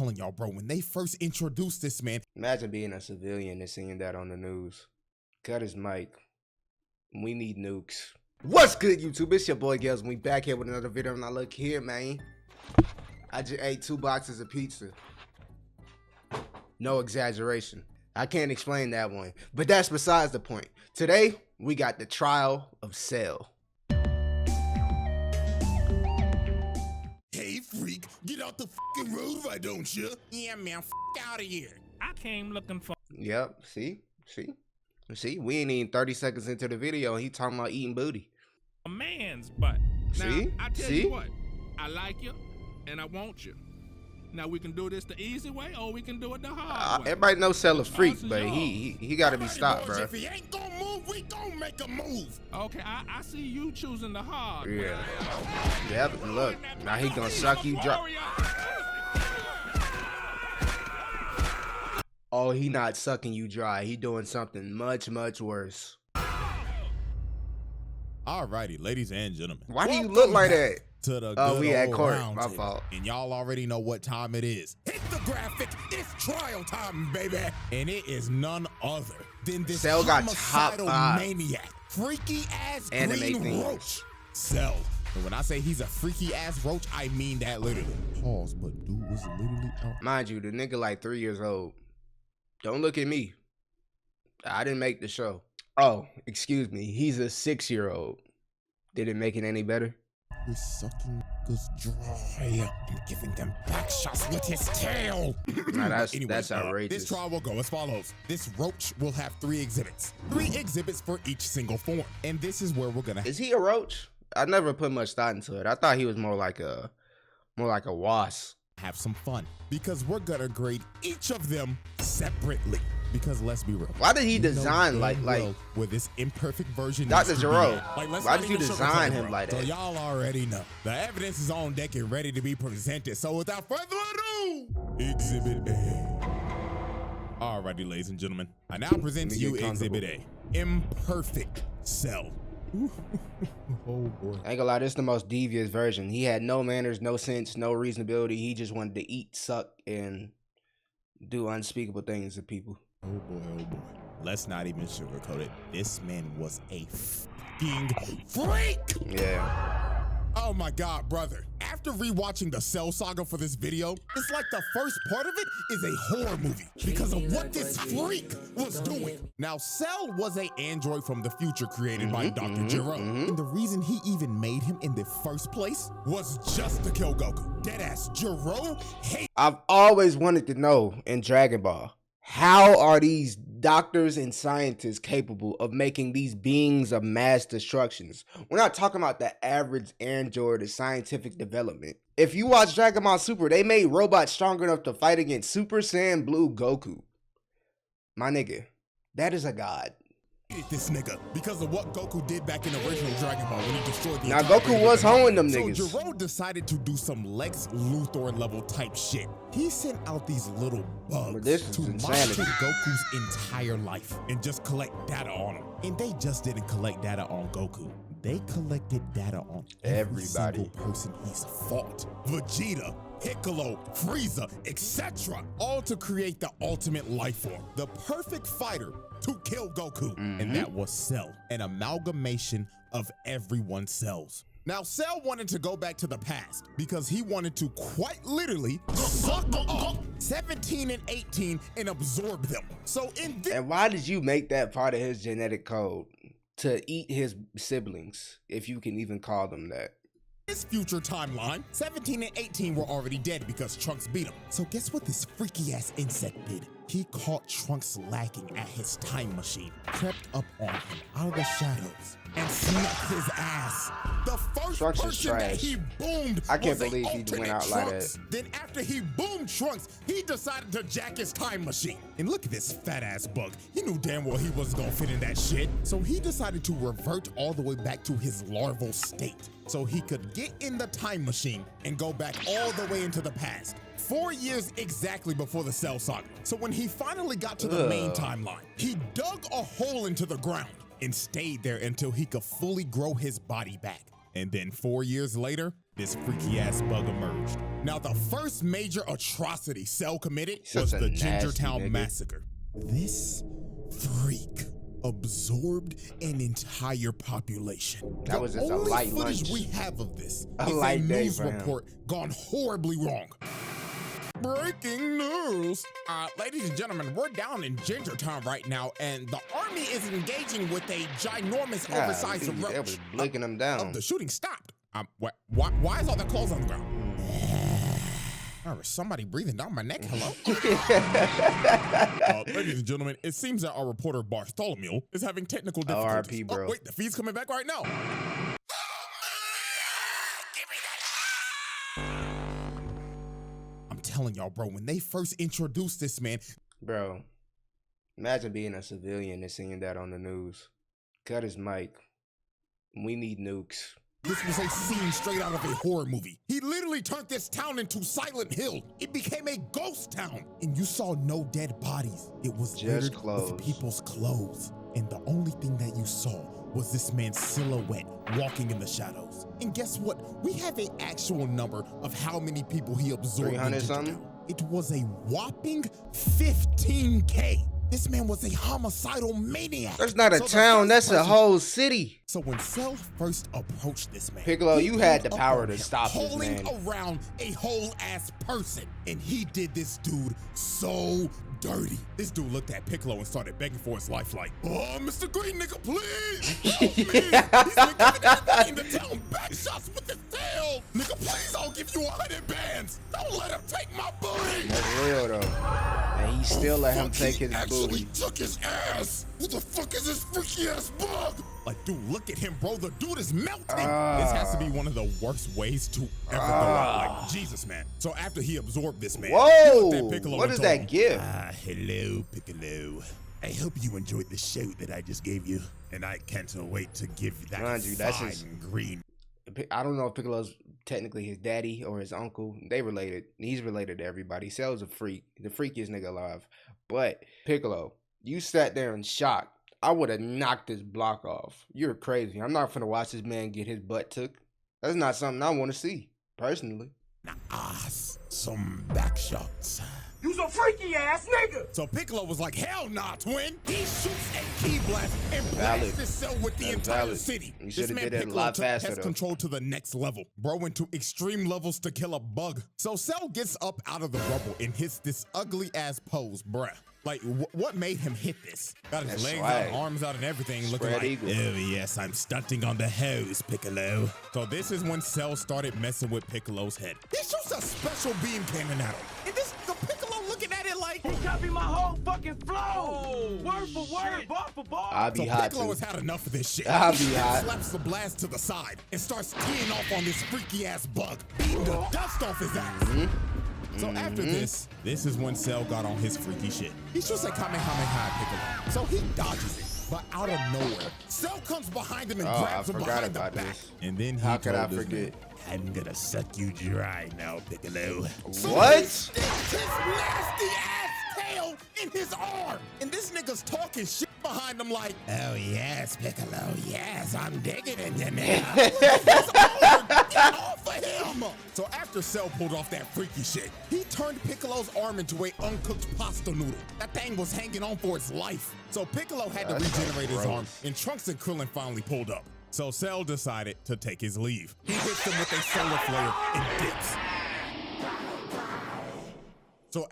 telling y'all, bro, when they first introduced this man. Imagine being a civilian and seeing that on the news. Cut his mic. We need nukes. What's good, YouTube? It's your boy Gels, and we back here with another video. And I look here, man. I just ate 2 boxes of pizza. No exaggeration. I can't explain that one, but that's besides the point. Today, we got the trial of Cell. Hey, freak, get out the fucking road, why don't you? Yeah, man, out of here. I came looking for. Yep, see, we ain't even 30 seconds into the video, and he talking about eating booty. A man's butt. Now, See? I tell See? you what, I like you, and I want you. Now, we can do this the easy way, or we can do it the hard way. Everybody knows Cell a freak, Choice is but yours. he got to be stopped, bro. If he ain't gonna move, we gonna make a move. Okay, I see you choosing the hard way. Yeah. Yep, look, now he gonna suck you dry. Warrior. Oh, he not sucking you dry. He doing something much, much worse. Alrighty, ladies and gentlemen. Why do you look like that? To the Oh, good we at old court. round My table. fault. And y'all already know what time it is. Hit the graphic. It's trial time, baby. And it is none other than this Cell got top homicidal 5 maniac, freaky ass anime green themes. roach. Cell. And when I say he's a freaky ass roach, I mean that literally. Pause, but dude was literally out. Mind you, the nigga like 3 years old. Don't look at me. I didn't make the show. Oh, excuse me. He's a 6-year-old. Did it make it any better? He's sucking niggas dry and giving them back shots with his tail. Nah, that's Anyways, outrageous. This trial will go as follows. This roach will have 3 exhibits. 3 exhibits for each single form. And this is where we're gonna. Is he a roach? I never put much thought into it. I thought he was more like a wasp. Have some fun because we're gonna grade each of them separately. Because let's be real. Why did he you know design damn like well where this imperfect version Dr. needs to be Gero? at. Like, let's Why not did you even design sugarcoat it, him bro. like that? So y'all already know. The evidence is on deck and ready to be presented. So without further ado, Exhibit A. Alrighty, ladies and gentlemen. I now present to you Exhibit A. Imperfect Cell. Oh boy. I ain't gonna lie, this is the most devious version. He had no manners, no sense, no reasonability. He just wanted to eat, suck, and do unspeakable things to people. Oh boy, oh boy. Let's not even sugarcoat it. This man was a fucking freak! Yeah. Oh my god, brother. After rewatching the Cell saga for this video, it's like the first part of it is a horror movie because of what this freak was doing. Now, Cell was an android from the future created by Dr. Gero. And the reason he even made him in the first place was just to kill Goku. Deadass, Gero hates. I've always wanted to know in Dragon Ball, how are these doctors and scientists capable of making these beings of mass destructions? We're not talking about the average android or scientific development. If you watch Dragon Ball Super, they made robots strong enough to fight against Super Saiyan Blue Goku. My nigga, that is a god. This nigga because of what Goku did back in the original Dragon Ball when he destroyed the Now entire Goku was hoeing them niggas. So Gero decided to do some Lex Luthor level type shit. He sent out these little bugs This is to insanity. monitor Goku's entire life and just collect data on him. And they just didn't collect data on Goku. They collected data on every Everybody. single person he's fought. Vegeta, Piccolo, Frieza, etc. All to create the ultimate life form, the perfect fighter to kill Goku. And that was Cell, an amalgamation of everyone's cells. Now, Cell wanted to go back to the past because he wanted to quite literally suck up 17 and 18 and absorb them. So in this And why did you make that part of his genetic code? To eat his siblings, if you can even call them that. This future timeline, 17 and 18 were already dead because Trunks beat him. So guess what this freaky ass insect did? He caught Trunks lacking at his time machine, crept up on him out of the shadows, and snapped his ass. The first Trunks is person that trash. he boomed I can't was believe he alternate went out like Trunks. Then after he boomed Trunks, he decided to jack his time machine. And look at this fat ass bug. He knew damn well he wasn't gonna fit in that shit. So he decided to revert all the way back to his larval state so he could get in the time machine and go back all the way into the past. 4 years exactly before the Cell saga. So when he finally got to the main timeline, he dug a hole into the ground and stayed there until he could fully grow his body back. And then 4 years later, this freaky ass bug emerged. Now, the first major atrocity Cell committed Such was a the nasty Gingertown nigga. Massacre. This freak absorbed an entire population. That was just a light The only footage lunch. we have of this A is a light day news for him. report gone horribly wrong. Breaking news. Ladies and gentlemen, we're down in Gingertown right now, and the army is engaging with a ginormous oversized Golly, roach. they was blinking them down. The shooting stopped. Why is all the clothes on the ground? Oh, is somebody breathing down my neck? Hello? Ladies and gentlemen, it seems that our reporter Bartholomew is having technical difficulties. R.I.P., bro. Oh, wait, the feed's coming back right now. I'm telling y'all, bro, when they first introduced this man, Bro, imagine being a civilian and seeing that on the news. Cut his mic. We need nukes. this was a scene straight out of a horror movie. He literally turned this town into Silent Hill. It became a ghost town. And you saw no dead bodies. It was Just littered clothes. with people's clothes. And the only thing that you saw was this man's silhouette walking in the shadows. And guess what? We have an actual number of how many people he absorbed. 300 something? It was a whopping 15K. This man was a homicidal maniac. That's not a So the town, first that's a person- whole city. So when Cell first approached this man, Piccolo, he you had the pulled power up to on him, stop this hauling man. around a whole ass person, and he did this dude so dirty. This dude looked at Piccolo and started begging for his life, like, "Oh, Mr. Green nigga, please help me! He's been giving everybody in the town back shots with his tail. Nigga, please, I'll give you 100 bands. Don't let him take my booty." That's real though. And he still let him Fuck, take he his actually booty. took his ass. Who the fuck is this freaky ass bug? Like, dude, look at him, bro. The dude is melting. This has to be one of the worst ways to ever go out. Like, Jesus, man. So after he absorbed this man, he looked at Whoa! Piccolo What and is told that him, gift? Hello, Piccolo. I hope you enjoyed the show that I just gave you, and I can't wait to give you that Mind you, that's fine his- green. I don't know if Piccolo's technically his daddy or his uncle. They related. He's related to everybody. Cell's a freak. The freakiest nigga alive. But Piccolo, you sat there in shock. I would have knocked this block off. You're crazy. I'm not finna watch this man get his butt took. That's not something I want to see, personally. Some back shots. You some freaky ass nigga! So Piccolo was like, hell nah, twin. He shoots a key blast and Valid. blasts this cell with the That's entire valid. city. You This shoulda man did it a Piccolo lot took faster, pest though. control to the next level. Bro went to extreme levels to kill a bug. So Cell gets up out of the rubble and hits this ugly ass pose, bruh. Like, what made him hit this? Got his That's legs swag. out, arms out, and everything, looking Spread like, eagle. oh yes, I'm stunting on the hose, Piccolo. So this is when Cell started messing with Piccolo's head. He shoots a special beam cannon at him. And the Piccolo looking at it like, He copied my whole fucking flow! Word for word, bar for bar! I'll be so hot Piccolo too. has had enough of this shit. I'll be He hot. slaps the blast to the side and starts teeing off on this freaky ass bug, beating the dust off his ass. So after this is when Cell got on his freaky shit. He shoots a Kamehameha Piccolo, so he dodges it. But out of nowhere, Cell comes behind him and Oh, grabs I him forgot behind the about back. this. And then he How could I told this forget? man, I'm gonna suck you dry now, Piccolo. So What? he sticks his nasty ass tail in his arm. And this nigga's talking shit behind him like, oh yes, Piccolo, yes, I'm digging in you now. His arm, get off of him. So after Cell pulled off that freaky shit, he turned Piccolo's arm into a uncooked pasta noodle. That thing was hanging on for its life. So Piccolo had to That's regenerate his arm, gross. and Trunks and Krillin finally pulled up. So Cell decided to take his leave. He hits him with a solar flare and dips. So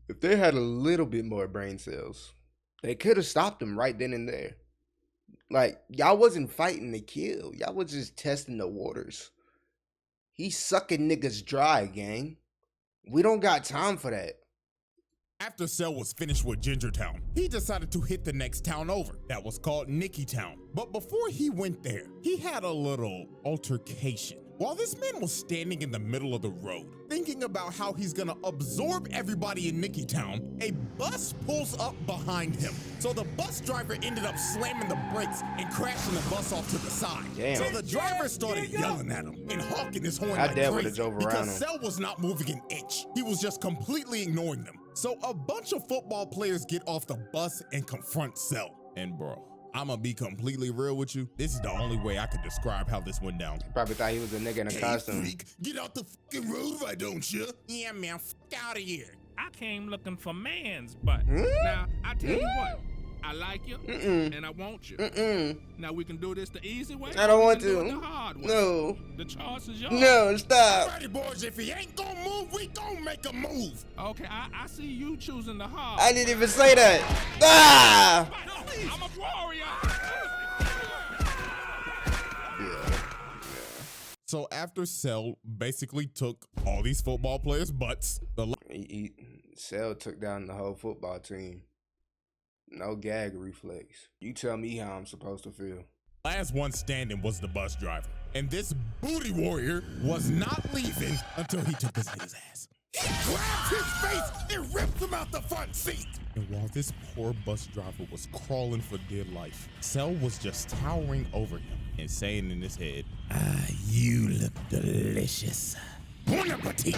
If they had a little bit more brain cells, they could have stopped him right then and there. Like, y'all wasn't fighting to kill. Y'all was just testing the waters. He's sucking niggas dry, gang. We don't got time for that. after Cell was finished with Gingertown, he decided to hit the next town over. That was called Nickytown. But before he went there, he had a little altercation. While this man was standing in the middle of the road, thinking about how he's gonna absorb everybody in Nickytown, a bus pulls up behind him. So the bus driver ended up slamming the brakes and crashing the bus off to the side. Damn. So the driver started yelling at him and honking his horn I like dare would've crazy drove around because him. Cell was not moving an inch. He was just completely ignoring them. So a bunch of football players get off the bus and confront Cell. And bro, I'm gonna be completely real with you. This is the only way I could describe how this went down. Probably thought he was a nigga in a costume. Freak, get out the fucking road, why don't you? Yeah, man, f out of here. I came looking for man's butt. Now, I tell you what. I like you, and I want you. Now we can do this the easy way. I don't want do to. it the hard way. No. The choice is yours. No, stop. Alrighty, boys, if he ain't gonna move, we gonna make a move. Okay, I see you choosing the hard. I didn't even say that. Ah! I'm a warrior. So after Cell basically took all these football players' butts, Cell took down the whole football team. No gag reflex. You tell me how I'm supposed to feel. last one standing was the bus driver. And this booty warrior was not leaving until he took this nigga's ass. He grabbed his face and ripped him out the front seat. And while this poor bus driver was crawling for dear life, Cell was just towering over him and saying in his head, you look delicious. Bon appetit.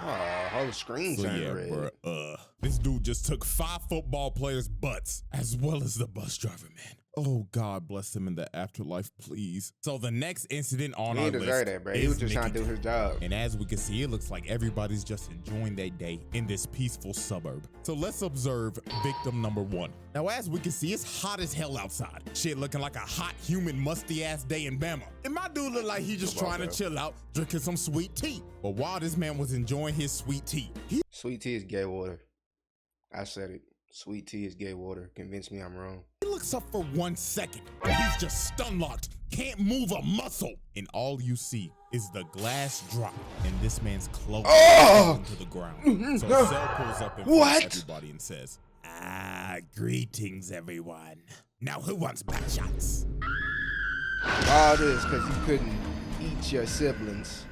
Oh, whole screen turned red. Bruh, this dude just took 5 football players' butts, as well as the bus driver, man. Oh, God bless him in the afterlife, please. So the next incident on our list that, bro. He was just trying to do his job. And as we can see, it looks like everybody's just enjoying their day in this peaceful suburb. So let's observe victim number 1. Now, as we can see, it's hot as hell outside. Shit looking like a hot, humid, musty-ass day in Bama. And my dude looked like he just trying to chill out, drinking some sweet tea. But while this man was enjoying his sweet tea, Sweet tea is gay water. I said it. Sweet tea is gay water. Convince me I'm wrong. he looks up for 1 second, and he's just stun-locked, can't move a muscle. And all you see is the glass drop, and this man's clothes into the ground. So Cell pulls up in front of everybody and says, greetings, everyone. Now who wants back shots? All this because you couldn't eat your siblings.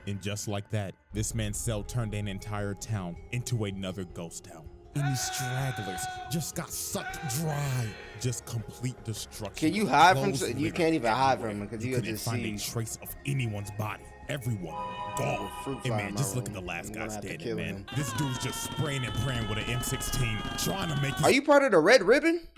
And just like that, this man's Cell turned an entire town into another ghost town. And these stragglers just got sucked dry. Just complete destruction. Can you hide from? Clothes You can't even hide from him because you you'll couldn't just find see. a trace of anyone's body. Everyone gone. Fruit Hey fly man, in just my look at the room. last I'm guy gonna have to standing, kill man. him. This dude's just spraying and praying with an M16, trying to make his. Are you part of the red ribbon?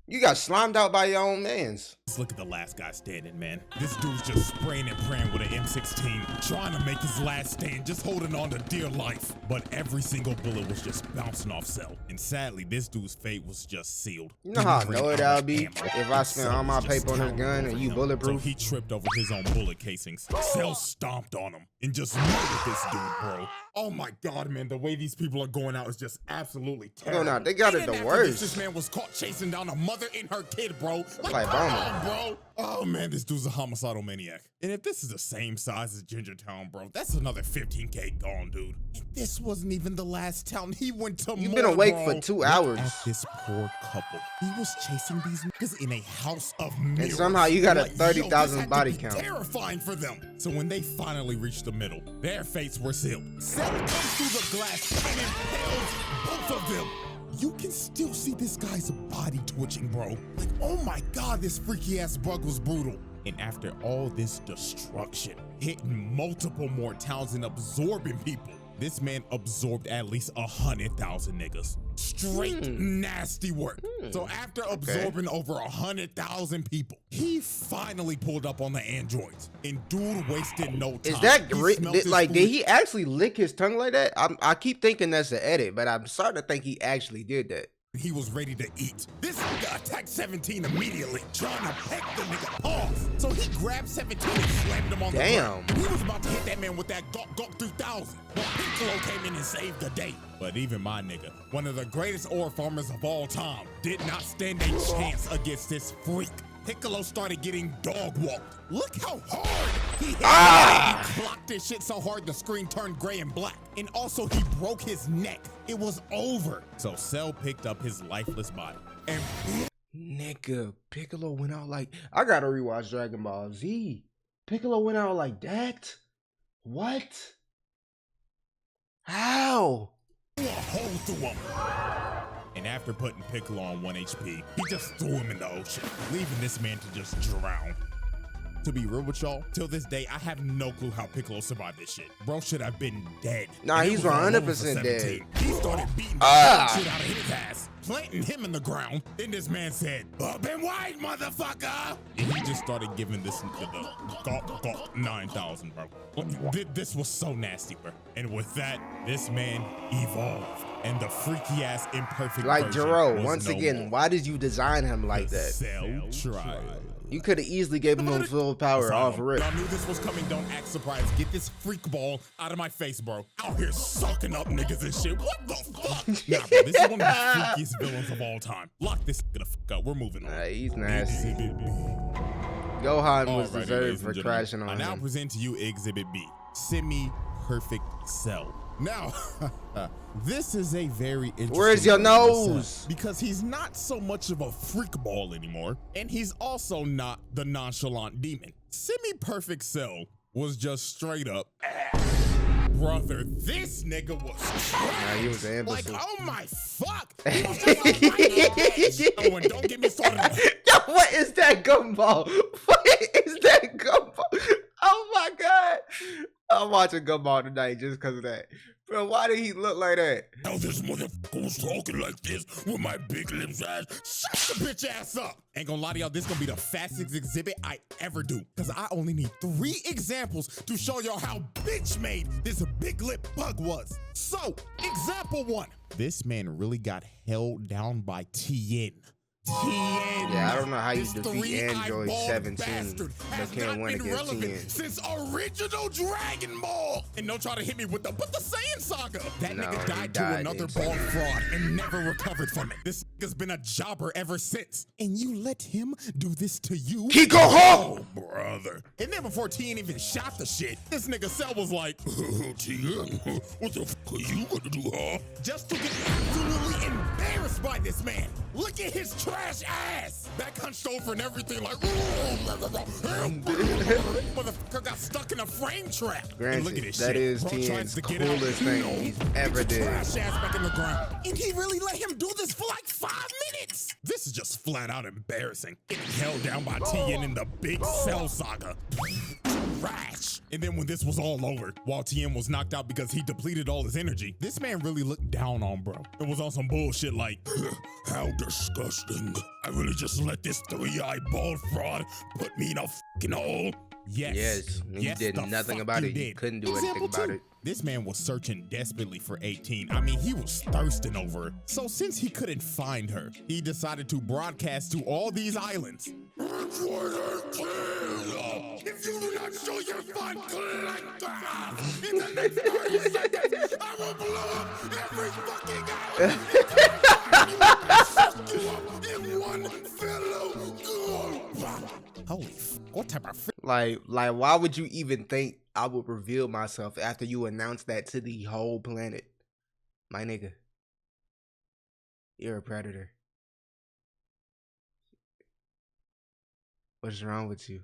You got slimed out by your own mans. Just look at the last guy standing, man. This dude's just spraying and praying with an M16, trying to make his last stand, just holding on to dear life. But every single bullet was just bouncing off Cell. And sadly, this dude's fate was just sealed. You know how I He ran know it out I'll of be ammo, if I and spent Cell all my was just paper on his towering gun over and you him. bulletproof. So he tripped over his own bullet casings. Cell stomped on him and just murdered this dude, bro. Oh my God, man, the way these people are going out is just absolutely terrible. No, they got it Even the after worst. This man was caught chasing down a mother and her kid, bro. Like come Bowman. on, bro. Oh man, this dude's a homicidal maniac. And if this is the same size as Gingertown, bro, that's another 15K gone, dude. And this wasn't even the last town he went to. You've been awake for 2 Look hours. at this poor couple. He was chasing these niggas in a house of mirrors. And somehow you got a Like, 30,000 yo, this had to body be count. Terrifying for them. So when they finally reached the middle, their fates were sealed. Cell comes through the glass and impales both of them. You can still see this guy's body twitching, bro. Like, oh my God, this freaky ass bug was brutal. And after all this destruction, hitting multiple more towns and absorbing people, this man absorbed at least 100,000 niggas. Straight nasty work. So after absorbing over 100,000 people, he finally pulled up on the androids. And dude wasted no time. Is that He great? smelt his Like, food. did he actually lick his tongue like that? I keep thinking that's an edit, but I'm starting to think he actually did that. He was ready to eat. This nigga attacked 17 immediately, trying to peck the nigga off. So he grabbed 17 and slammed him on the ground. He was about to hit that man with that Gawk 3000. But Piccolo came in and saved the day. But even my nigga, one of the greatest ore farmers of all time, did not stand a chance against this freak. Piccolo started getting dog walked. Look how hard he hit him. He clocked this shit so hard the screen turned gray and black. And also he broke his neck. It was over. So Cell picked up his lifeless body and Nigga, Piccolo went out like... I gotta rewatch Dragon Ball Z. Piccolo went out like that? What? How? blew a hole through him. And after putting Piccolo on 1 HP, he just threw him in the ocean, leaving this man to just drown. To be real with y'all, till this day, I have no clue how Piccolo survived this shit. Bro should have been dead. Nah, And it he's was all over 100% for 17. dead. He started beating the shit out of his ass, planting him in the ground. Then this man said, "Up and wide, motherfucker!" And he just started giving this the Gawk 9000, bro. This was so nasty, bro. And with that, this man evolved. And the freaky ass imperfect Like version Jero, was once no again, more. why did you design him like The that? Cell trial. You could have easily gave him full power off rip. Y'all knew this was coming, don't act surprised. Get this freak ball out of my face, bro. Out here sucking up niggas and shit. What the fuck? Nah, bro, this is one of the freakiest villains of all time. Lock this the fuck up. We're moving on. He's nasty. Exhibit B. Gohan was Alrighty, deserved ladies for and gentlemen, crashing I on now him. present to you Exhibit B, Semi-Perfect Cell. Now, this is a very interesting Where's your version of Cell, nose? because he's not so much of a freak ball anymore, and he's also not the nonchalant demon. Semi-Perfect Cell was just straight up brother. This nigga was He was an like, imbecile. oh my fuck. He was just a white bitch. Oh, and don't get me started. Yo, what is that gumball? What is that gumball? Oh my god. I'm watching Gumball tonight just because of that. Bro, why did he look like that? How this motherfucker was talking like this with my big lips ass. Shut the bitch ass up. Ain't gonna lie to y'all, this gonna be the fastest exhibit I ever do. Cause I only need 3 examples to show y'all how bitch made this big lip bug was. So, example 1. This man really got held down by Tien. Yeah, I don't know how you This defeat Android 3-eyeballed 17, bastard but has can't not win been against relevant 10. since original Dragon Ball. And don't try to hit me with the Saiyan saga. That No, nigga he died to died another in ball Saiyan. fraud and never recovered from it. This nigga's been a jobber ever since. And you let him do this to you? Kiko Ho! Oh, brother. And then before Tien even shot the shit, this nigga Cell was like, Tien, what the fuck are you gonna do, huh? Just to get absolutely embarrassed by this man. Look at his trash ass. Back hunched over and everything like, motherfucker got stuck in a frame trap. And look at Granted, this that shit. is Bro tries Tien's to get out. coolest thing No. he's Get ever your did. trash ass back in the ground. And he really let him do this for like 5 minutes. This is just flat out embarrassing. Getting held down by Tien in the big Cell saga. Trash. And then when this was all over, while Tien was knocked out because he depleted all his energy, this man really looked down on bro. It was on some bullshit like, how disgusting. I really just let this 3-eyeballed fraud put me in a fucking hole. Yes, he did the nothing fuck about you it. He did. couldn't do anything Example about 2. it. This man was searching desperately for 18. I mean, he was thirsting over her. So since he couldn't find her, he decided to broadcast to all these islands. If you do not show your fun like that, in the next 30 seconds, I will blow up every fucking island. Suck you up in one fellow goal. Holy f***, what type of Like, why would you even think I would reveal myself after you announced that to the whole planet? My nigga, you're a predator. What's wrong with you?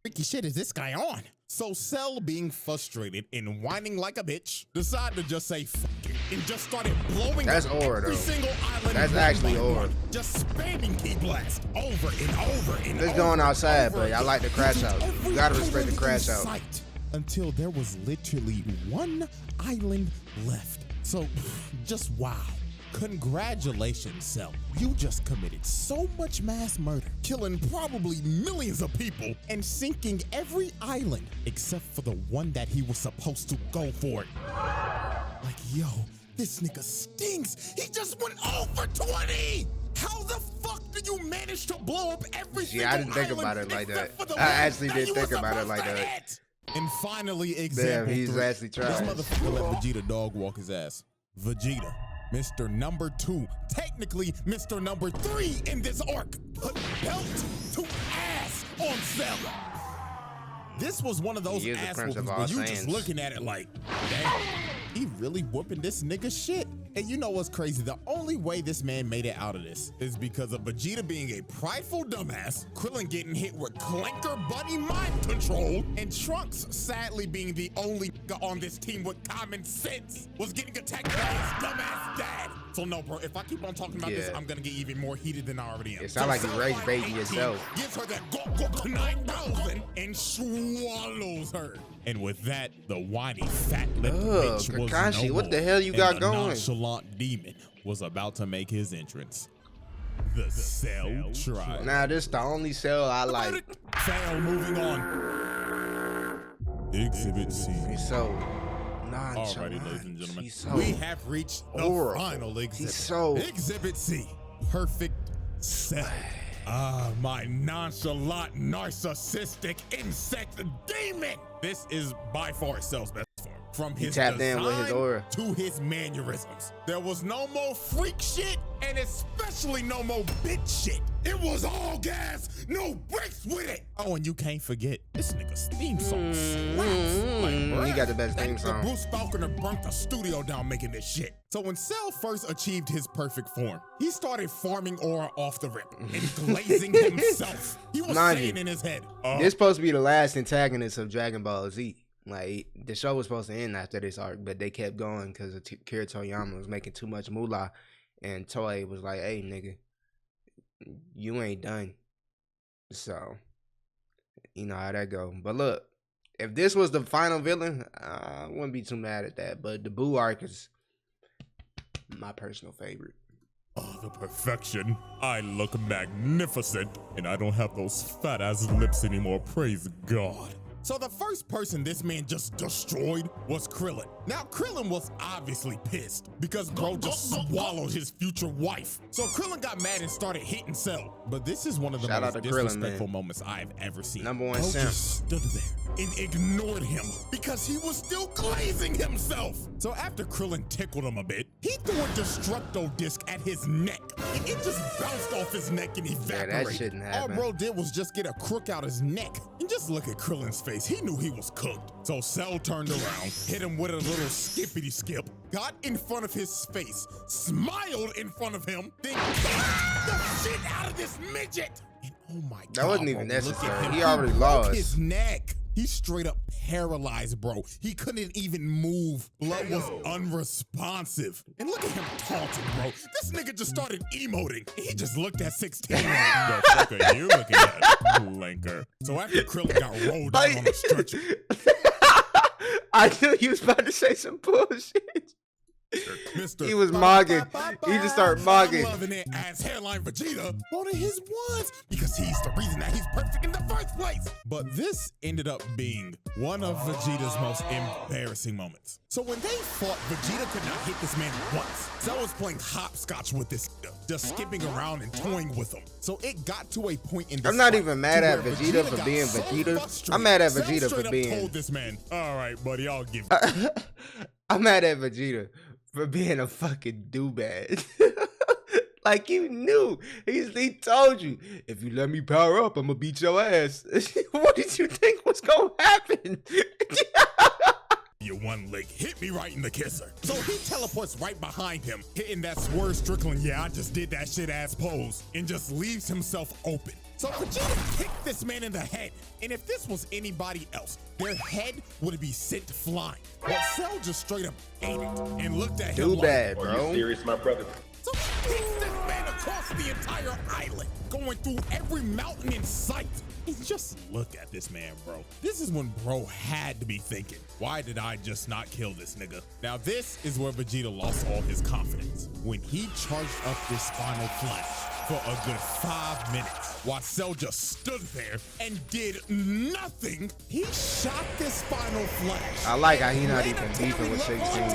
freaky shit is this guy on? So Cell, being frustrated and whining like a bitch, decided to just say fuck it and just started blowing That's up aura, every though. single island. That's one actually by aura. one, just spamming key blast over and over and Let's over. go on outside, and over but I again. like the crash out. Every You gotta respect the island crash in out. sight, until there was literally one island left. So just wow. Congratulations, Cell. You just committed so much mass murder, killing probably millions of people and sinking every island except for the one that he was supposed to go for. Like, yo, this nigga stinks. He just went over 20. How the fuck did you manage to blow up every single I didn't think island about it like except that. for the I one actually that didn't you think were about it supposed like to that. hit? And finally, example he's 3. actually This trash. motherfucker let Vegeta dog walk his ass. Vegeta, Mr. Number 2, technically Mr. Number 3 in this arc, put belt to ass on Cell. This was one of those He is the ass prince of whoopings where all you just Saiyans. looking at it like, damn, he really whooping this nigga shit. And you know what's crazy? The only way this man made it out of this is because of Vegeta being a prideful dumbass, Krillin getting hit with clanker buddy mind control, and Trunks sadly being the only nigga on this team with common sense was getting attacked by his dumbass dad. So no, bro, if I keep on talking about this, I'm gonna get even more heated than I already am. It sounds like you rage baiting 18 yourself. Gives her that Gawk 9000 and swallows her. And with that, the whiny fat-lipped bitch was Kakashi, no what more, the hell you and got the going? nonchalant demon was about to make his entrance. The Cell Tribe. Nah, this the only Cell I like. Cell, moving on. Exhibit C. He's so nonchalant. Alrighty, ladies and gentlemen, He's so we have reached the horrible. final exhibit. He's so Exhibit C, Perfect Cell. Ah, my nonchalant, narcissistic insect demon. This is by far Cell's best form. From his tapped in with his design aura to his mannerisms. There was no more freak shit, and especially no more bitch shit. It was all gas, no breaks with it. Oh, and you can't forget, this nigga's theme song slaps. Like, he got the best that theme nigga song. Bruce Falconer burnt the studio down making this shit. So when Cell first achieved his perfect form, he started farming aura off the rip and glazing himself. He was saying in his head, this supposed to be the last antagonist of Dragon Ball Z. Like, the show was supposed to end after this arc, but they kept going because Akira Toriyama was making too much moolah, and Toei was like, hey, nigga, you ain't done. So, you know how that go. But look, if this was the final villain, I wouldn't be too mad at that. But the Boo arc is my personal favorite. Oh, the perfection. I look magnificent, and I don't have those fat-ass lips anymore, praise God. So the first person this man just destroyed was Krillin. Now, Krillin was obviously pissed because bro just swallowed his future wife. So Krillin got mad and started hitting Cell. But this is one of the most disrespectful moments I've ever seen. Number one bro simp. just stood there and ignored him because he was still glazing himself. So after Krillin tickled him a bit, he threw a Destructo disc at his neck. And it just bounced off his neck and evaporated. Yeah, that shouldn't happen. All bro did was just get a crook out his neck. And just look at Krillin's face. He knew he was cooked. So Cell turned around, hit him with a little skippity skip, got in front of his face, smiled in front of him, then got the shit out of this midget. And oh my God, that wasn't even bro, necessary. He already lost. His neck. He's straight up paralyzed, bro. He couldn't even move. Blood was unresponsive. And look at him taunting, bro. This nigga just started emoting. He just looked at 16. The fuck are you looking at, blanker? So after Krillin got rolled down on a stretcher. I knew he was about to say some bullshit. He was mogging. He just started mogging. I'm loving it as Hairline Vegeta, one of his ones, because he's the reason that he's perfect in the first place. But this ended up being one of Vegeta's most embarrassing moments. So when they fought, Vegeta could not hit this man once. Cell was playing hopscotch with this nigga, just skipping around and toying with him. So it got to a point in this I'm not fight even mad at to where Vegeta for got being so Vegeta. frustrated, I'm mad at Cell Vegeta straight for up being. told this man, all right, buddy, I'll give you. I'm mad at Vegeta for being a fucking doobad. Like, you knew. He told you, if you let me power up, I'm gonna beat your ass. What did you think was gonna happen? Your one leg hit me right in the kisser. So he teleports right behind him, hitting that Swerve Strickland, yeah, I just did that shit ass pose, and just leaves himself open. So Vegeta kicked this man in the head, and if this was anybody else, their head would be sent flying. But Cell just straight up ate it and looked at him Doobad, like, bro. Are you serious, my brother? so he kicks this man across the entire island, going through every mountain in sight. And just look at this man, bro. This is when bro had to be thinking, why did I just not kill this nigga? Now this is where Vegeta lost all his confidence. When he charged up this spinal flash for a good 5 minutes, while Cell just stood there and did nothing, he shot this spinal flash. I like how he not even beefing with 16.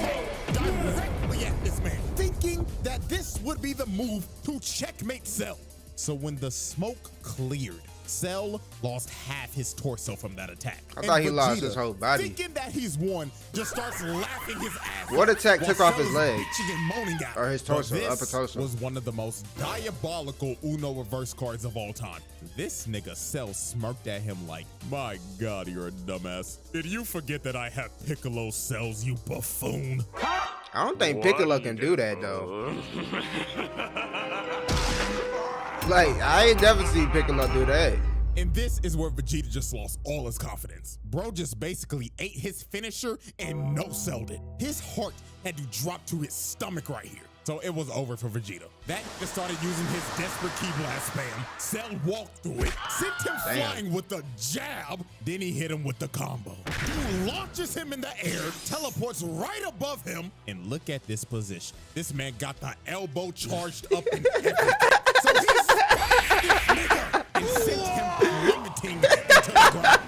Directly at this man, thinking that this would be the move to checkmate Cell. So when the smoke cleared, Cell lost half his torso from that attack. I thought he And lost Vegeta, his whole body. Thinking that he's won, just starts laughing his ass What off attack while took off his Cell is leg? bitching and moaning at Or him. his But torso, this upper torso. was one of the most diabolical Uno reverse cards of all time. This nigga Cell smirked at him like, my God, you're a dumbass. Did you forget that I have Piccolo cells, you buffoon? I don't think Piccolo can do that, though. Like, I ain't never seen Piccolo do that. And this is where Vegeta just lost all his confidence. Bro just basically ate his finisher and no-selled it. His heart had to drop to his stomach right here. So it was over for Vegeta. That nigga started using his desperate key blast spam. Cell walked through it, sent him flying with the jab, then he hit him with the combo. Dude launches him in the air, teleports right above him, and look at this position. This man got the elbow charged up and everything. So he smashed this nigga and sent him plummeting into the ground.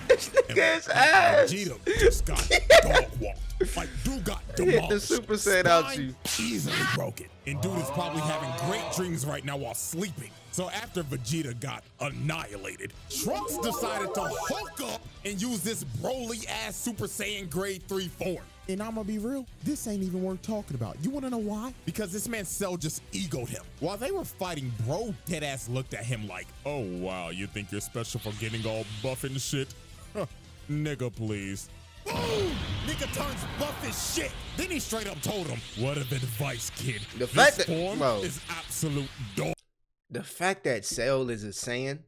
This nigga's ass. Vegeta just got dog walked. Like, dude got demolished. Hit the Super Saiyan out you. Easily broken. And dude is probably having great dreams right now while sleeping. So after Vegeta got annihilated, Trunks decided to Hulk up and use this Broly-ass Super Saiyan Grade 3 form. And I'ma be real, this ain't even worth talking about. You wanna know why? Because this man Cell just egoed him. While they were fighting, bro deadass looked at him like, oh wow, you think you're special for getting all buff and shit? Nigga, please. Boom! Nigga turns buff as shit. Then he straight up told him, what of advice, kid? The fact that form is absolute dog. The fact that Cell is a Saiyan,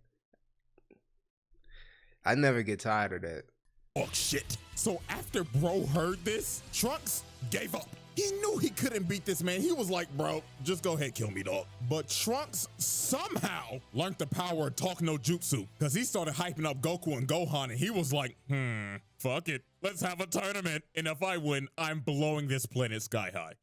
I never get tired of that. Oh shit. So after bro heard this, Trunks gave up. He knew he couldn't beat this man. He was like, bro, just go ahead, kill me, dog. But Trunks somehow learned the power of talk no jutsu, because he started hyping up Goku and Gohan, and he was like, fuck it. Let's have a tournament. And if I win, I'm blowing this planet sky high.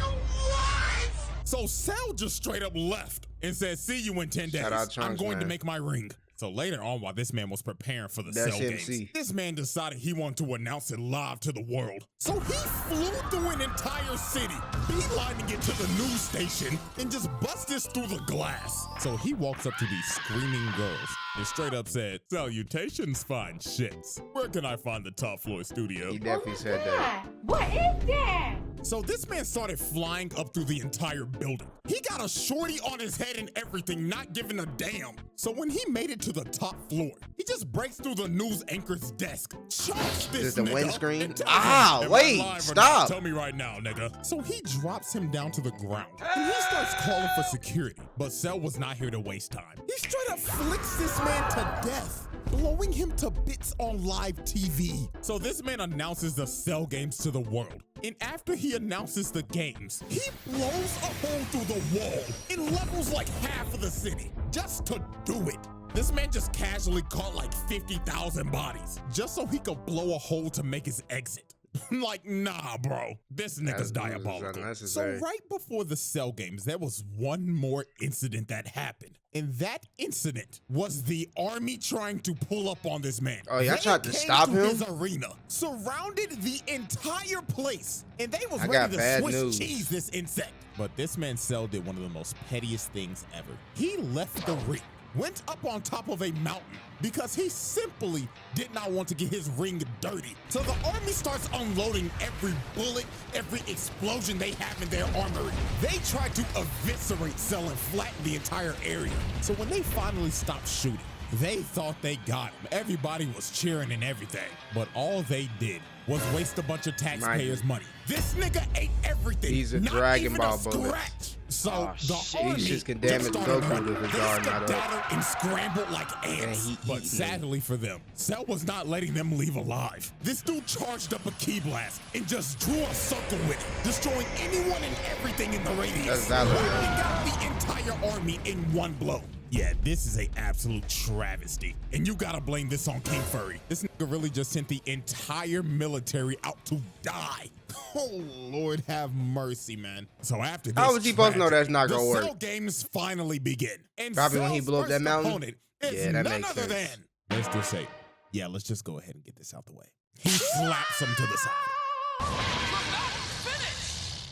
What? So Cell just straight up left and said, see you in 10 days. Trunks, I'm going to make my ring. So later on, while this man was preparing for the Cell games, this man decided he wanted to announce it live to the world. So he flew through an entire city, beelining it to the news station, and just busted through the glass. So he walks up to these screaming girls and straight up said, salutations, fine shits. Where can I find the top floor studio? He definitely said that. What is that? So this man started flying up through the entire building. He got a shorty on his head and everything, not giving a damn. So when he made it to the top floor, he just breaks through the news anchor's desk, chokes this the nigga, windscreen? and tells Ah, him, wait, "Am I live or stop." not? Tell me right now, nigga. So he drops him down to the ground, and he starts calling for security. But Cell was not here to waste time. He straight up flicks this man to death, blowing him to bits on live TV. So this man announces the Cell games to the world. And after he announces the games, he blows a hole through the wall and levels like half of the city just to do it. This man just casually caught like 50,000 bodies just so he could blow a hole to make his exit. Like, nah, bro. This nigga's diabolical. So right before the Cell games, there was one more incident that happened. And that incident was the army trying to pull up on this man. Oh, y'all tried to stop him? His arena, surrounded the entire place, and they was ready to Swiss cheese this insect. But this man Cell did one of the most pettiest things ever. He left the ring, went up on top of a mountain because he simply did not want to get his ring dirty. So the army starts unloading every bullet, every explosion they have in their armory. They tried to eviscerate Cell and flatten the entire area. So when they finally stopped shooting, they thought they got him. Everybody was cheering and everything. But all they did was waste a bunch of taxpayers' money. This nigga ate everything. He's a not Dragon even Ball a scratch. So the army just can damage Goku with his arm not up and scrambled like ants. But sadly for them, Cell was not letting them leave alive. This dude charged up a key blast and just drew a circle with it, destroying anyone and everything in the radius. Wiping out the entire army in one blow. Yeah, this is a absolute travesty. And you gotta blame this on King Furry. This nigga really just sent the entire military out to die. Oh, Lord have mercy, man. So after this, how was he supposed to know that's not gonna work? The Cell games finally begin. And probably when he blew up that mountain. Yeah, that makes sense. Than, let's just say, yeah, let's just go ahead and get this out the way. He slaps him to the side.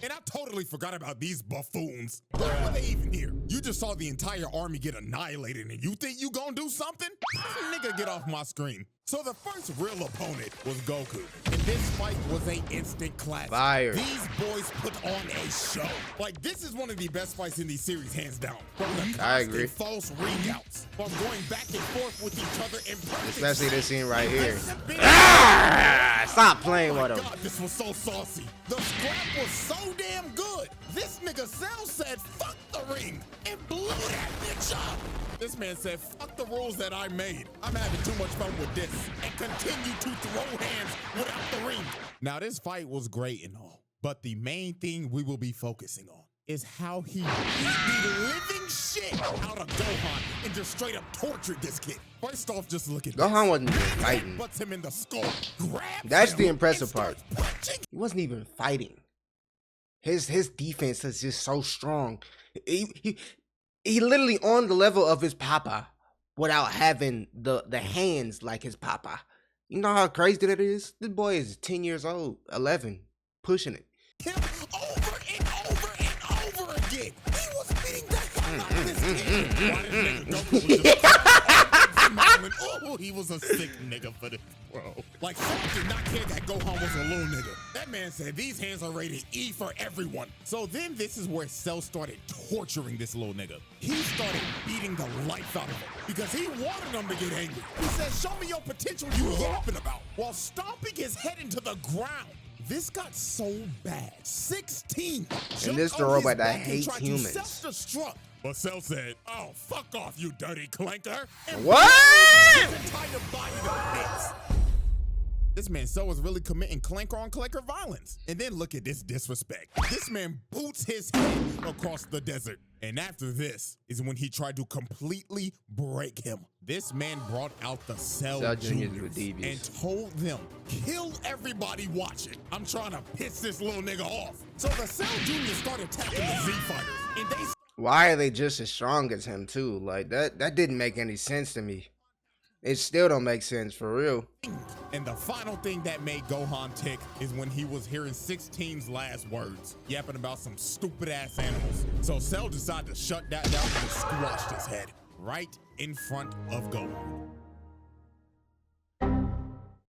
And I totally forgot about these buffoons. Why were they even here? You just saw the entire army get annihilated and you think you gonna do something? Nigga, get off my screen. So the first real opponent was Goku. And this fight was an instant classic. Fire. These boys put on a show. Like, this is one of the best fights in these series, hands down. From the constant false ring outs, from going back and forth with each other in perfect. Especially this scene right here. Ah, stop playing with him. God, this was so saucy. The scrap was so damn good. This nigga Cell said, fuck the ring, and blew that bitch up. This man said, fuck the rules that I made. I'm having too much fun with this, and continue to throw hands without the ring. Now, this fight was great and all, but the main thing we will be focusing on is how he beat the living shit out of Gohan and just straight up tortured this kid. First off, just look at Gohan this. wasn't even fighting. Butts him in the skull, grabs That's him, the impressive and starts part. punching. He wasn't even fighting. His defense is just so strong. He literally on the level of his papa without having the hands like his papa. You know how crazy that is? This boy is 10 years old, 11, pushing it. Him over and over and over again. He was beating the hell out of this kid. Why this nigga Goku was just smiling. Oh, he was a sick nigga for this, bro. Like, Cell did not care that Gohan was a little nigga. That man said these hands are rated E for everyone. So then this is where Cell started torturing this little nigga. He started beating the life out of him because he wanted him to get angry. He said, show me your potential you yapping about, while stomping his head into the ground. This got so bad. 16. And this the robot that hates humans. Self-destruct. But Cell said, oh, fuck off, you dirty clanker. And What? This man Cell was really committing clanker on clanker violence. And then look at this disrespect. This man boots his head across the desert. And after this is when he tried to completely break him. This man brought out the Cell Juniors and told them, kill everybody watching. I'm trying to piss this little nigga off. So the Cell Juniors started attacking the Z fighters. And they Why are they just as strong as him too? Like that didn't make any sense to me. It still don't make sense for real. And the final thing that made Gohan tick is when he was hearing 16's last words, yapping about some stupid ass animals. So Cell decided to shut that down and squashed his head right in front of Gohan.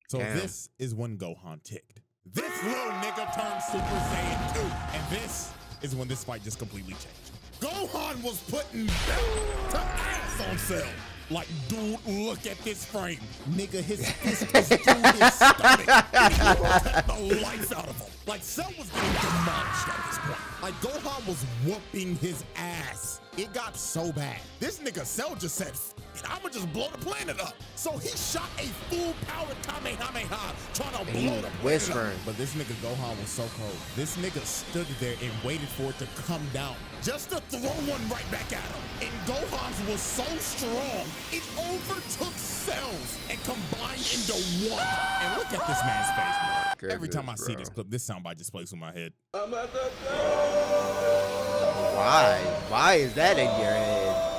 So this is when Gohan ticked. This little nigga turned Super Saiyan 2. And this is when this fight just completely changed. Gohan was putting belt to ass on Cell. Like, dude, look at this frame. Nigga, his fist was through his stomach. He cut the life out of him. Like, Cell was getting demolished at this point. Like, Gohan was whooping his ass. It got so bad. This nigga Cell just said, I'ma just blow the planet up. So he shot a full-powered Kamehameha trying to blow the planet up. But this nigga Gohan was so cold. This nigga stood there and waited for it to come down just to throw one right back at him. And Gohan's was so strong, it overtook Cell's and combined into one. And look at this man's face, bro. Every time I see this clip, this soundbite just plays through my head. Why? Why is that in your head?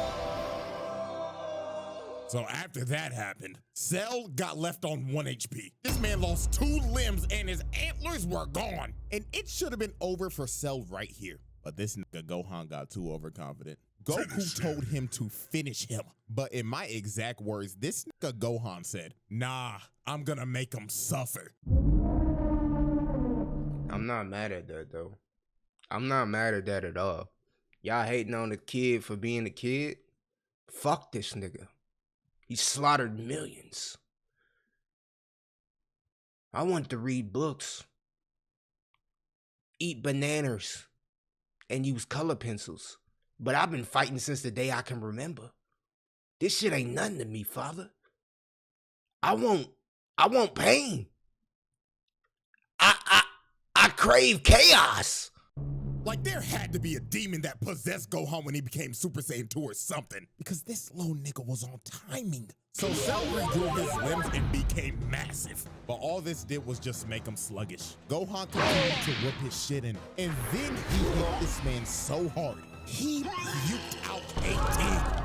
So after that happened, Cell got left on 1 HP. This man lost 2 limbs and his antlers were gone. And it should have been over for Cell right here. But this nigga Gohan got too overconfident. Goku told him to finish him. But in my exact words, this nigga Gohan said, nah, I'm gonna make him suffer. I'm not mad at that though. I'm not mad at that at all. Y'all hating on the kid for being a kid? Fuck this nigga. He slaughtered millions. I want to read books, eat bananas, and use color pencils. But I've been fighting since the day I can remember. This shit ain't nothing to me, father. I want pain. I crave chaos. Like, there had to be a demon that possessed Gohan when he became Super Saiyan 2 or something. Because this little nigga was on timing. So Cell regrew his limbs and became massive. But all this did was just make him sluggish. Gohan continued to whip his shit in. And then he hit this man so hard, he puked out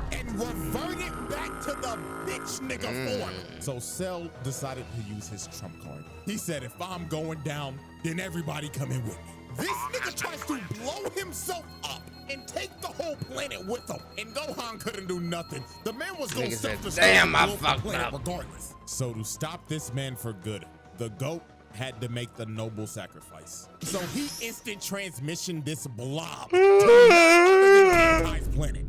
18 and reverted back to the bitch nigga form. So Cell decided to use his trump card. He said, if I'm going down, then everybody come in with me. This nigga tries to blow himself up and take the whole planet with him. And Gohan couldn't do nothing. The man was going to self-destruct. Damn, I fucked up. Regardless. So to stop this man for good, the GOAT had to make the noble sacrifice. So he instant transmission this blob to A.K.A.'s planet.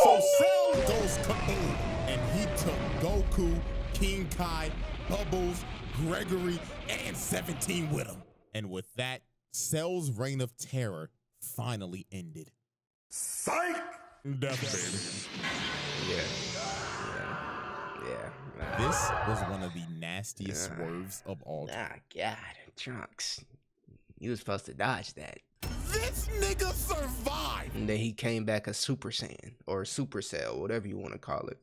So Cell goes kaboom, and he took Goku, King Kai, Bubbles, Gregory, and 17 with him. And with that, Cell's reign of terror finally ended. Psych! Death, baby. Yeah. This was one of the nastiest swerves of all time. Ah, God, Trunks. You was supposed to dodge that. this nigga survived. And then he came back a Super Saiyan or Super Cell, whatever you want to call it.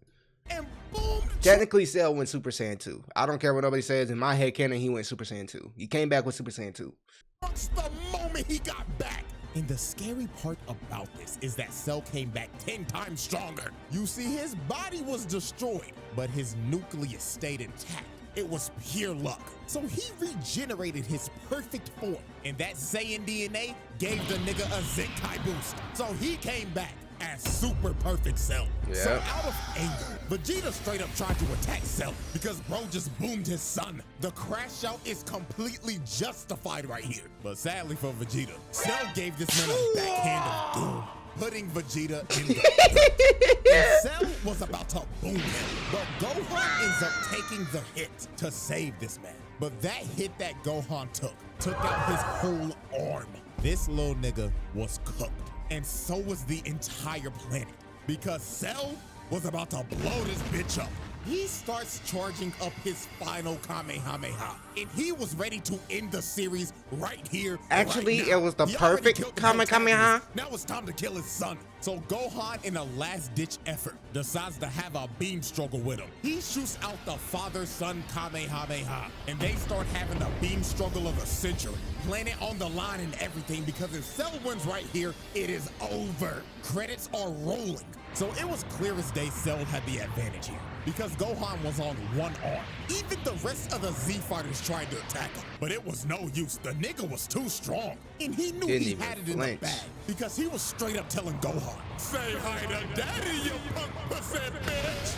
And boom. Technically, Cell went Super Saiyan 2. I don't care what nobody says. In my head canon, he went Super Saiyan 2. He came back with Super Saiyan 2. The moment he got back. And the scary part about this is that Cell came back 10 times stronger. You see, his body was destroyed, but his nucleus stayed intact. It was pure luck. So he regenerated his perfect form, and that Saiyan DNA gave the nigga a Zenkai boost. So he came back as super perfect Cell. Yeah. So out of anger, Vegeta straight up tried to attack Cell because bro just boomed his son. The crash out is completely justified right here. But sadly for Vegeta, Cell gave this man a backhand of doom, putting Vegeta in the dirt. And Cell was about to boom him, but Gohan ends up taking the hit to save this man. But that hit that Gohan took out his whole arm. This little nigga was cooked. And so was the entire planet, because Cell was about to blow this bitch up. He starts charging up his final Kamehameha, and he was ready to end the series right here. Actually, right now. it was the He already perfect killed the Kamehameha. protagonist. Now it's time to kill his son. So Gohan, in a last-ditch effort, decides to have a beam struggle with him. He shoots out the father-son Kamehameha, and they start having the beam struggle of the century. Planet on the line and everything, because if Cell wins right here, it is over. Credits are rolling. So it was clear as day Cell had the advantage here, because Gohan was on one arm. Even the rest of the Z fighters tried to attack him, but it was no use. The nigga was too strong, and he knew Didn't he even had it in the flinch. bag, because he was straight up telling Gohan, "Say hi to daddy, you punk pussy bitch."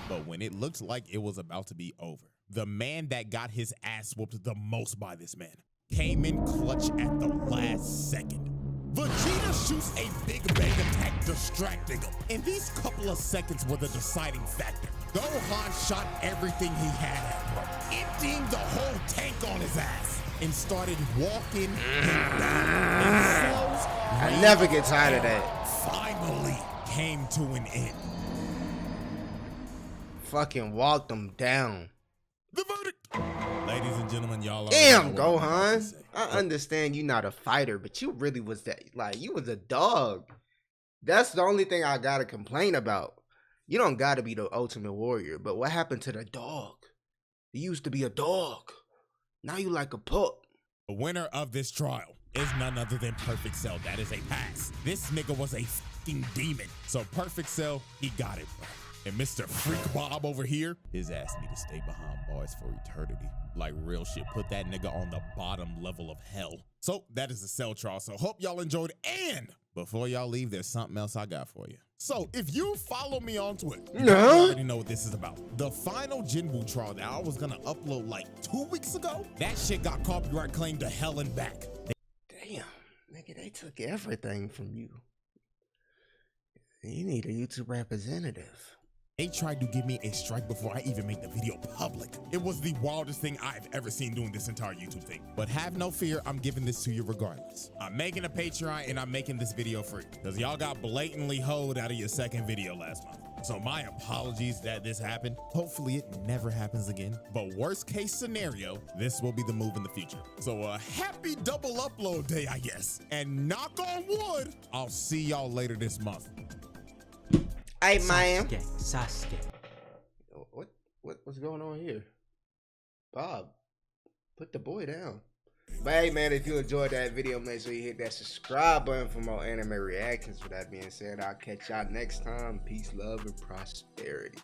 But when it looked like it was about to be over, the man that got his ass whooped the most by this man came in clutch at the last second. Vegeta shoots a big bang attack, distracting him. And these couple of seconds were the deciding factor. Gohan shot everything he had at him, emptying the whole tank on his ass, and started walking him down. And Cell's I never get tired of that. finally came to an end. Fucking walked him down. The verdict. Ladies and gentlemen, y'all already Damn, know what I'm about to Gohan. say. I understand you not a fighter, but you really was that. Like, you was a dog. That's the only thing I gotta complain about. You don't gotta be the ultimate warrior, but what happened to the dog? You used to be a dog. Now you like a pup. The winner of this trial is none other than Perfect Cell. That is a pass. This nigga was a fucking demon. So Perfect Cell, he got it, bro. And Mr. Freak Bob over here, his ass need to stay behind bars for eternity. Like real shit, put that nigga on the bottom level of hell. So that is the Cell trial. So hope y'all enjoyed. And before y'all leave, there's something else I got for you. So if you follow me on Twitter, you already know what this is about. The final Jinwoo trial that I was gonna upload like 2 weeks ago, that shit got copyright claimed to hell and back. Damn, nigga, they took everything from you. You need a YouTube representative. They tried to give me a strike before I even made the video public. It was the wildest thing I've ever seen doing this entire YouTube thing. But have no fear, I'm giving this to you regardless. I'm making a Patreon and I'm making this video free, because y'all got blatantly hoed out of your second video last month. So my apologies that this happened. Hopefully it never happens again. But worst case scenario, this will be the move in the future. So a happy double upload day, I guess. And knock on wood, I'll see y'all later this month. Hey, man. Sasuke. What's going on here? Bob, put the boy down. But hey, man, if you enjoyed that video, make sure you hit that subscribe button for more anime reactions. With that being said, I'll catch y'all next time. Peace, love, and prosperity.